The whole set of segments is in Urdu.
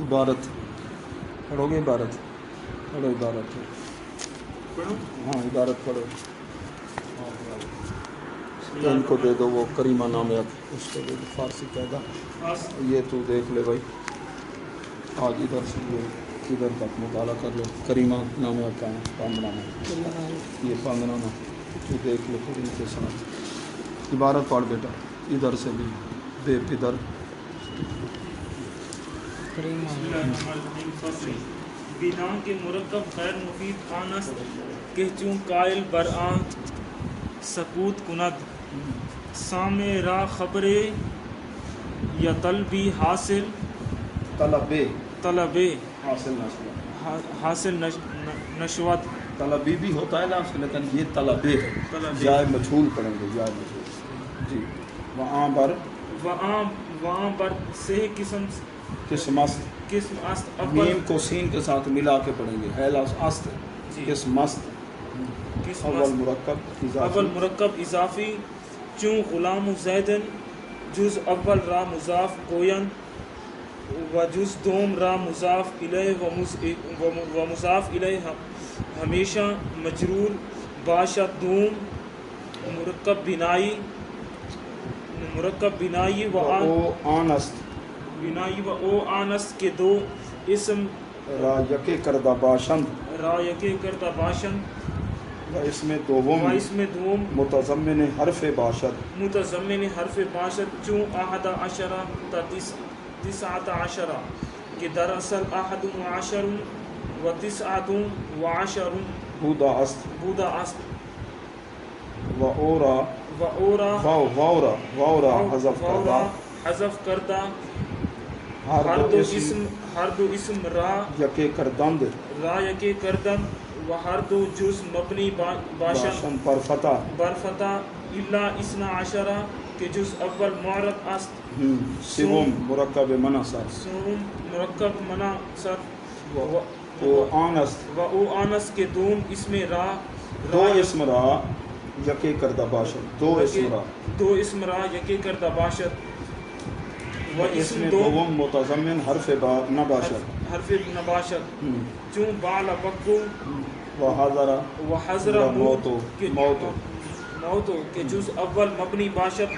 عبارت پڑھو گے؟ عبارت پڑھو، عبارت ہاں عبارت پڑھو، ان کو دے دو وہ کریمہ نام ہے، اس کو دے دو فارسی قاعدہ، یہ تو دیکھ لے بھائی، آج ادھر سے یہ ادھر تک مطالعہ کر لو، کریمہ نام ہے کا پاندنامہ، یہ پاندنامہ تو دیکھ لو پھر ان کے ساتھ عبارت پڑھ بیٹا، ادھر سے بھی بے پدر بنا کے مرکب غیر مفید آنس کہ چون قائل برآں سکوت کند سامع را خبرے یا طلبی حاصل طلبے حاصل نشوت طلبی بھی ہوتا ہے نا لیکن یہ طلبے ہے، جائے مجھول پڑھیں گے، جائے مجھول جی، وہاں بر سے قسم است میم کو سین کے ساتھ ملا کے پڑھیں گے، حیلہ است قسم است اول مرکب اضافی چون غلام زیدن جز اول را مضاف گوین و جز دوم را مضاف الیہ و مضاف الیہ ہمیشہ مجرور باشد دوم مرکب بنائی و آنست کے دو اسم را یکے کردہ باشند و اسم دوم متضمن حرف باشد چون احد عشرہ تا تسعۃ عشرہ کہ دراصل احد و عشر و تسعۃ و عشر بودا است و اورا حذف کردہ ہر دو اسم را یکے کردند و ہر دو جز مبنی باشند برفتح الا اثنا عشرہ کہ جز اول معرب است سوم مرکب منع صرف و آنس کے دوم اسم را یکے کردہ باشد دو اسم را یکے کردہ باشد و اسم دوم متضمن حرف نباشد چون بال بکو و حضر موتو کہ جز اول مبنی باشد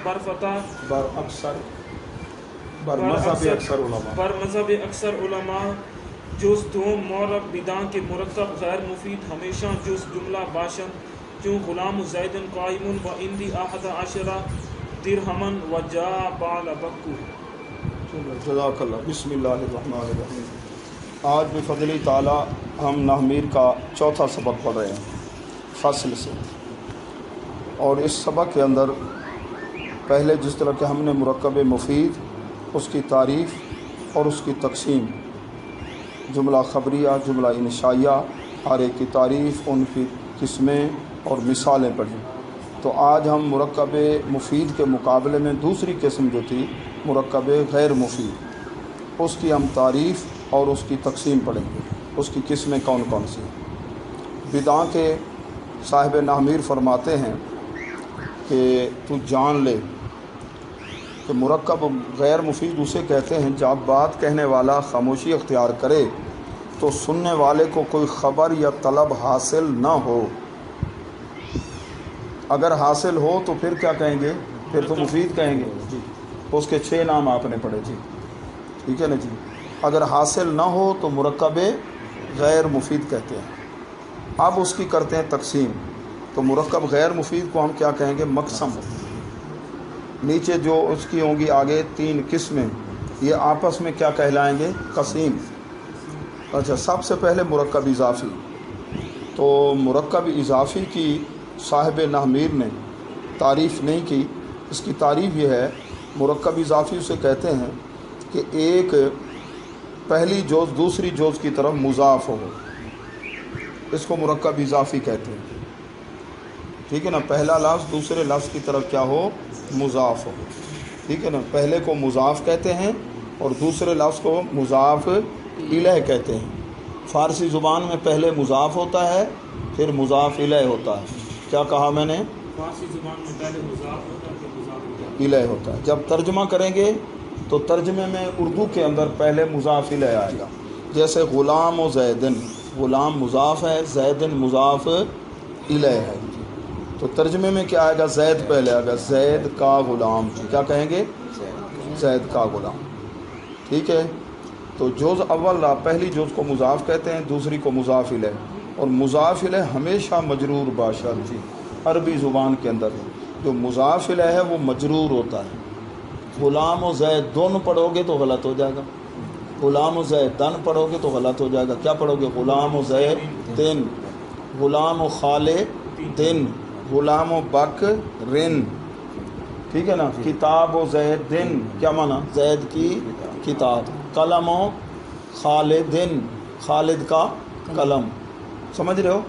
بر مذہب اکثر علماء جز دوم معرب بداں کے مرکب غیر مفید ہمیشہ جز جملہ باشند چون غلام زیدن قائم و اندی احد عشرہ درہمن و جا بال بکو. جزاک اللہ. بسم اللہ الرحمن الرحیم. آج بفضل تعالی ہم نحمیر کا چوتھا سبق پڑھ رہے ہیں فصل سے، اور اس سبق کے اندر پہلے جس طرح کہ ہم نے مرکب مفید، اس کی تعریف اور اس کی تقسیم، جملہ خبریہ، جملہ انشائیہ، ہر ایک کی تعریف، ان کی قسمیں اور مثالیں پڑھیں، تو آج ہم مرکب مفید کے مقابلے میں دوسری قسم جو تھی مرکب غیر مفید، اس کی ہم تعریف اور اس کی تقسیم پڑھیں گے، اس کی قسمیں کون کون سی. بدعا کے صاحب نحمیر فرماتے ہیں کہ تو جان لے کہ مرکب غیر مفید اسے کہتے ہیں جب بات کہنے والا خاموشی اختیار کرے تو سننے والے کو کوئی خبر یا طلب حاصل نہ ہو. اگر حاصل ہو تو پھر کیا کہیں گے؟ پھر تو مفید کہیں گے جی. اس کے 6 نام آپ نے پڑھے جی، ٹھیک ہے نا جی. اگر حاصل نہ ہو تو مرکب غیر مفید کہتے ہیں. اب اس کی کرتے ہیں تقسیم. تو مرکب غیر مفید کو ہم کیا کہیں گے؟ مقسم. نیچے جو اس کی ہوں گی آگے 3 قسمیں، یہ آپس میں کیا کہلائیں گے؟ قسیم. اچھا، سب سے پہلے مرکب اضافی. تو مرکب اضافی کی صاحب نحمیر نے تعریف نہیں کی. اس کی تعریف یہ ہے، مرکب اضافی اسے کہتے ہیں کہ ایک پہلی جوز دوسری جوز کی طرف مضاف ہو، اس کو مرکب اضافی کہتے ہیں. ٹھیک ہے نا، پہلا لفظ دوسرے لفظ کی طرف کیا ہو؟ مضاف ہو. ٹھیک ہے نا، پہلے کو مضاف کہتے ہیں اور دوسرے لفظ کو مضاف الیہ کہتے ہیں. فارسی زبان میں پہلے مضاف ہوتا ہے پھر مضاف الیہ ہوتا ہے. کیا کہا میں نے؟ فارسی زبان میں پہلے مضاف ہوتا ہے پھر مضاف الیہ ہوتا ہے. جب ترجمہ کریں گے تو ترجمے میں اردو کے اندر پہلے مضاف الیہ آئے گا، جیسے غلام و زیدن، غلام مضاف ہے، زیدن مضاف الیہ ہے، تو ترجمے میں کیا آئے گا؟ زید پہلے آئے گا، زید کا غلام، کیا کہیں گے؟ زید کا غلام، ٹھیک ہے۔ تو جز اول را پہلی جز کو مضاف کہتے ہیں، دوسری کو مضاف الیہ، اور مضاف الیہ ہمیشہ مجرور باشد، جی عربی زبان کے اندر جو مضاف الیہ ہے وہ مجرور ہوتا ہے۔ غلام و زید دونوں پڑھو گے تو غلط ہو جائے گا، غلام و زید دن پڑھو گے تو غلط ہو جائے گا، کیا پڑھو گے؟ غلام و زید دن، غلام و خالدن، غلام و بکرن، ٹھیک ہے نا۔ کتاب و زید دن، کیا معنی؟ زید کی کتاب۔ قلم و خالدن، خالد کا قلم، سمجھ رہے ہو؟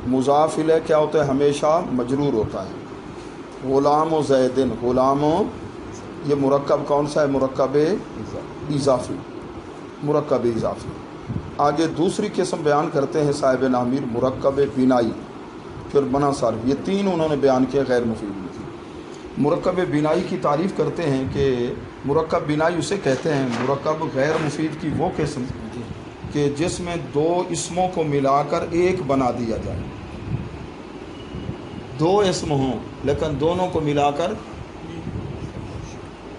مضاف الیہ کیا ہوتا ہے؟ ہمیشہ مجرور ہوتا ہے۔ غلام و زیدن، غلام و، یہ مرکب کون سا ہے؟ مرکب اضافی، مرکب اضافی۔ آگے دوسری قسم بیان کرتے ہیں صاحب نامیر، مرکب بینائی، پھر بنا صرف، یہ تین انہوں نے بیان کیے غیر مفید میں۔ مرکب بینائی کی تعریف کرتے ہیں کہ مرکب بینائی اسے کہتے ہیں مرکب غیر مفید کی وہ قسم کہ جس میں دو اسموں کو ملا کر ایک بنا دیا جائے، دو اسم ہوں لیکن دونوں کو ملا کر،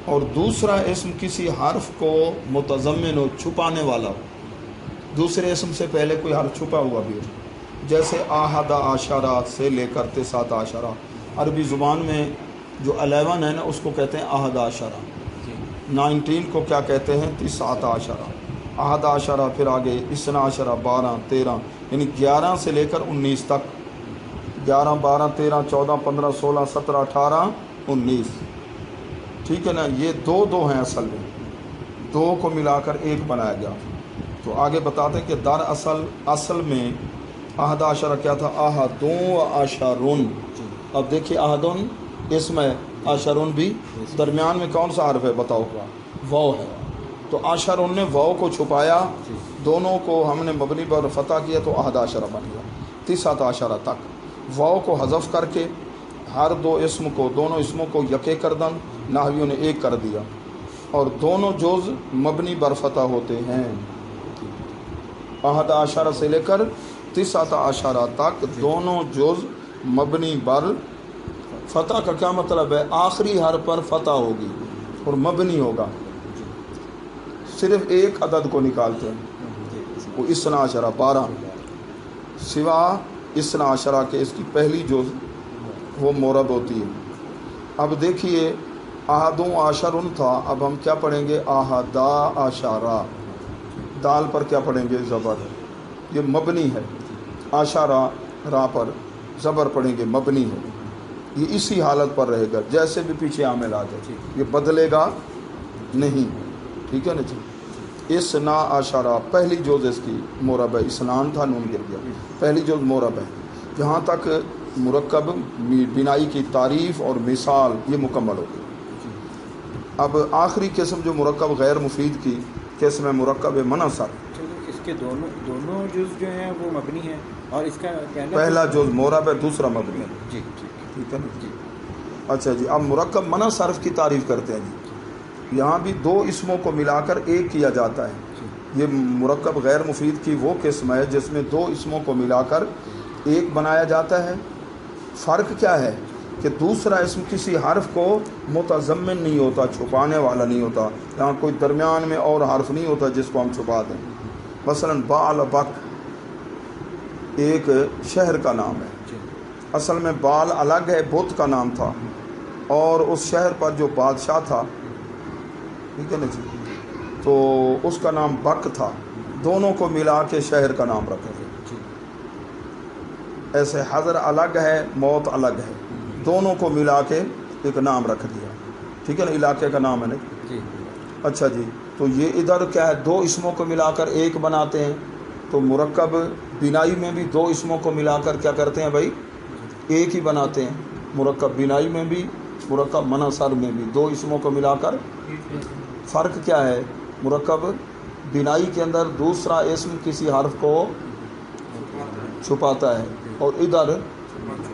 اور دوسرا اسم کسی حرف کو متضمن ہو، چھپانے والا ہو، دوسرے اسم سے پہلے کوئی حرف چھپا ہوا بھی ہو، جیسے آہد عشرہ سے لے کر تسعۃ عشرہ، عربی زبان میں جو 11 ہے نا اس کو کہتے ہیں آہد عشرہ، 19 کو کیا کہتے ہیں؟ تسعۃ عشرہ، آہد عشرہ، پھر آگے اثنا عشرہ، 12 13، یعنی 11 سے لے کر 19 تک، 11 12 13 14 15 16 17 18 19، ٹھیک ہے نا۔ یہ دو ہیں اصل میں، دو کو ملا کر ایک بنایا گیا۔ تو آگے بتاتے ہیں کہ در اصل میں احد عشرہ کیا تھا؟ احدون و عشرون۔ اب دیکھیے احدن اسم ہے، عشرون بھی، درمیان میں کون سا حرف ہے بتاؤ؟ واو ہے، تو عشرون نے واو کو چھپایا، دونوں کو ہم نے مبنی پر فتح کیا تو احد عشرہ بن گیا، تسعۃ عشرہ تک۔ واو کو حذف کر کے ہر دو اسم کو، دونوں اسموں کو یکے کردن نحویوں نے ایک کر دیا، اور دونوں جز مبنی بر فتح ہوتے ہیں، احد عشرہ سے لے کر تسعۃ عشرہ تک دونوں جز مبنی بر فتح۔ کا کیا مطلب ہے؟ آخری حرف پر فتح ہوگی اور مبنی ہوگا، صرف ایک عدد کو نکالتے ہیں، وہ اثنا عشرہ 12، سوا اثنا عشرہ کے اس کی پہلی جز وہ مورب ہوتی ہے۔ اب دیکھیے احدون عشرون تھا، اب ہم کیا پڑھیں گے؟ احدا عشرہ، دال پر کیا پڑھیں گے؟ زبر، یہ مبنی ہے، عشرہ را پر زبر پڑھیں گے، مبنی ہے، یہ اسی حالت پر رہے گا جیسے بھی پیچھے عامل آ جائے، یہ بدلے گا نہیں، ٹھیک ہے نا جی۔ اثنا عشرہ پہلی جز اس کی مورب ہے، اسنان تھا نون گر گیا، پہلی جز مورب ہے۔ جہاں تک مرکب بینائی کی تعریف اور مثال یہ مکمل ہوگی۔ اب آخری قسم جو مرکب غیر مفید کی قسم ہے مرکب منصر۔ اس کے دونوں جز جو ہیں وہ مبنی ہیں، اور اس کا پہلا جز مورب ہے، دوسرا مبنی ہے، جی ٹھیک ہے نا جی۔ اچھا جی، اب مرکب منصرف کی تعریف کرتے ہیں جی۔ یہاں بھی دو اسموں کو ملا کر ایک کیا جاتا ہے، یہ مرکب غیر مفید کی وہ قسم ہے جس میں دو اسموں کو ملا کر ایک بنایا جاتا ہے۔ فرق کیا ہے کہ دوسرا اسم کسی حرف کو متضمن نہیں ہوتا، چھپانے والا نہیں ہوتا، یہاں کوئی درمیان میں اور حرف نہیں ہوتا جس کو ہم چھپا دیں۔ مثلا بال بک ایک شہر کا نام ہے، اصل میں بال الگ ہے، بت کا نام تھا، اور اس شہر پر جو بادشاہ تھا، ٹھیک ہے نا جی، تو اس کا نام بک تھا، دونوں کو ملا کے شہر کا نام رکھا گیا۔ ایسے حضر الگ ہے، موت الگ ہے، دونوں کو ملا کے ایک نام رکھ دیا، ٹھیک ہے نا، علاقے کا نام ہے نا جی۔ اچھا جی، تو یہ ادھر کیا ہے؟ دو اسموں کو ملا کر ایک بناتے ہیں، تو مرکب بینائی میں بھی دو اسموں کو ملا کر کیا کرتے ہیں بھائی؟ ایک ہی بناتے ہیں۔ مرکب بینائی میں بھی، مرکب منصر میں بھی دو اسموں کو ملا کر۔ فرق کیا ہے؟ مرکب بینائی کے اندر دوسرا اسم کسی حرف کو چھپاتا ہے اور ادھر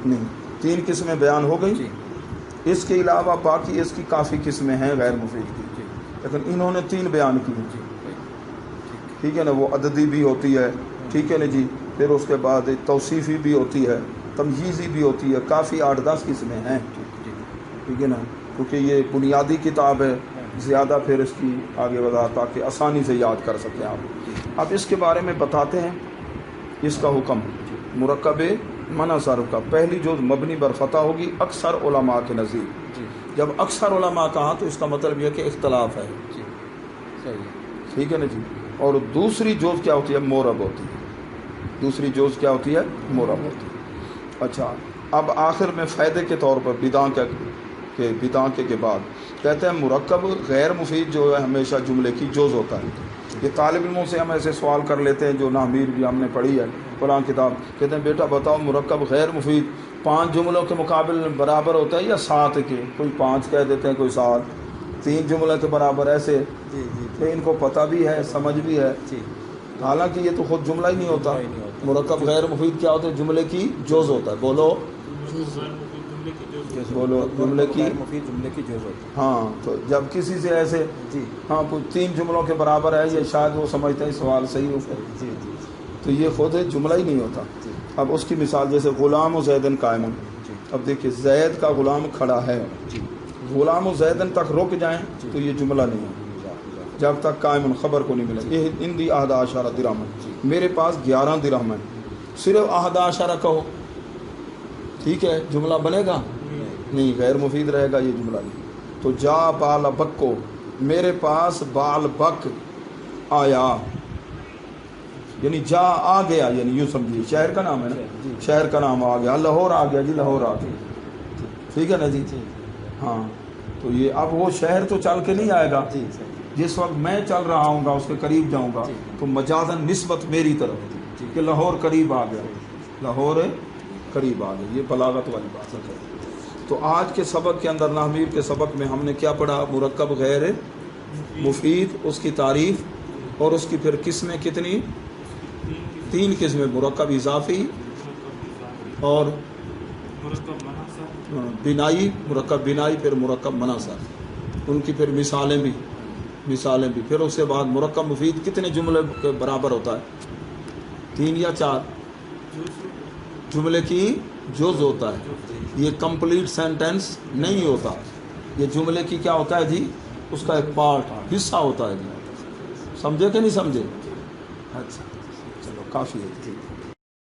نہیں۔ تین قسمیں بیان ہو گئی، اس کے علاوہ باقی اس کی کافی قسمیں ہیں غیر مفید کی۔ لیکن انہوں نے 3 بیان کی، ٹھیک ہے نا، وہ عددی بھی ہوتی ہے، ٹھیک ہے نا جی، پھر اس کے بعد توصیفی بھی ہوتی ہے، تمجیزی بھی ہوتی ہے، کافی 8-10 قسمیں ہیں، ٹھیک ہے نا، کیونکہ یہ بنیادی کتاب ہے، زیادہ پھر اس کی آگے بڑھا تاکہ آسانی سے یاد کر سکیں آپ۔ اب اس کے بارے میں بتاتے ہیں اس کا حکم مرکب منع صرف کا۔ پہلی جو مبنی بر فتح ہوگی اکثر علماء کے نزدیک، جب اکثر علماء کہا تو اس کا مطلب یہ کہ اختلاف ہے، ٹھیک ہے نا جی۔ اور دوسری جوز کیا ہوتی ہے؟ مورب ہوتی ہے، دوسری جوز کیا ہوتی ہے؟ مورب ہوتی ہے۔ اچھا، اب آخر میں فائدے کے طور پر بداں کے بعد کہتے ہیں مرکب غیر مفید جو ہے ہمیشہ جملے کی جوز ہوتا ہے۔ یہ طالب علموں سے ہم ایسے سوال کر لیتے ہیں جو نحویر بھی ہم نے پڑھی ہے قرآن کتاب، کہتے ہیں بیٹا بتاؤ مرکب غیر مفید 5 جملوں کے مقابل برابر ہوتا ہے یا 7 کے؟ کوئی 5 کہہ دیتے ہیں، کوئی 7، 3 جملے کے برابر، ایسے کہ ان کو پتہ بھی ہے، سمجھ بھی ہے، حالانکہ یہ تو خود جملہ ہی نہیں ہوتا۔ مرکب غیر مفید کیا ہوتا ہے؟ جملے کی جوز ہوتا ہے۔ بولو جملے کی مفید جملے کی جوز ہوتی ہے۔ ہاں، تو جب کسی سے ایسے ہاں کوئی 3 جملوں کے برابر ہے، یہ شاید وہ سمجھتے ہیں سوال صحیح ہو، تو یہ خود جملہ ہی نہیں ہوتا۔ اب اس کی مثال جیسے غلام و زیدن قائم، اب دیکھیے زید کا غلام کھڑا ہے، غلام و زیدن تک رک جائیں تو یہ جملہ نہیں ہے جب تک قائم خبر کو نہیں ملے۔ یہ اندی 11 درہم، میرے پاس 11 درہم ہے، صرف 11 کہو، ٹھیک ہے، جملہ بنے گا نہیں، غیر مفید رہے گا، یہ جملہ نہیں۔ تو جا بال بک کو، میرے پاس بال بک آیا، یعنی جا آ گیا، یعنی یوں سمجھیے شہر کا نام ہے نا، شہر کا نام آ گیا، لاہور آ گیا جی، لاہور آ گیا، ٹھیک ہے نا جی۔ ہاں، تو یہ اب وہ شہر تو چل کے نہیں آئے گا، جس وقت میں چل رہا ہوں گا اس کے قریب جاؤں گا تو مجازن نسبت میری طرف کہ لاہور قریب آ گیا، لاہور قریب آ گیا، یہ بلاغت والی بات ہے۔ تو آج کے سبق کے اندر نحویر کے سبق میں ہم نے کیا پڑھا؟ مرکب غیر مفید، اس کی تعریف اور اس کی پھر قسمیں کتنی؟ 3 قسمیں، مرکب اضافی اور بنائی، مرکب بنائی، پھر مرکب مناصر، ان کی پھر مثالیں بھی، پھر اس کے بعد مرکب مفید کتنے جملے کے برابر ہوتا ہے؟ 3 یا 4 جملے کی جز ہوتا ہے، یہ کمپلیٹ سینٹنس نہیں ہوتا، یہ جملے کی کیا ہوتا ہے جی؟ اس کا ایک پارٹ، حصہ ہوتا ہے جی، سمجھے کہ نہیں سمجھے؟ اچھا چلو کافی ہے، ٹھیک۔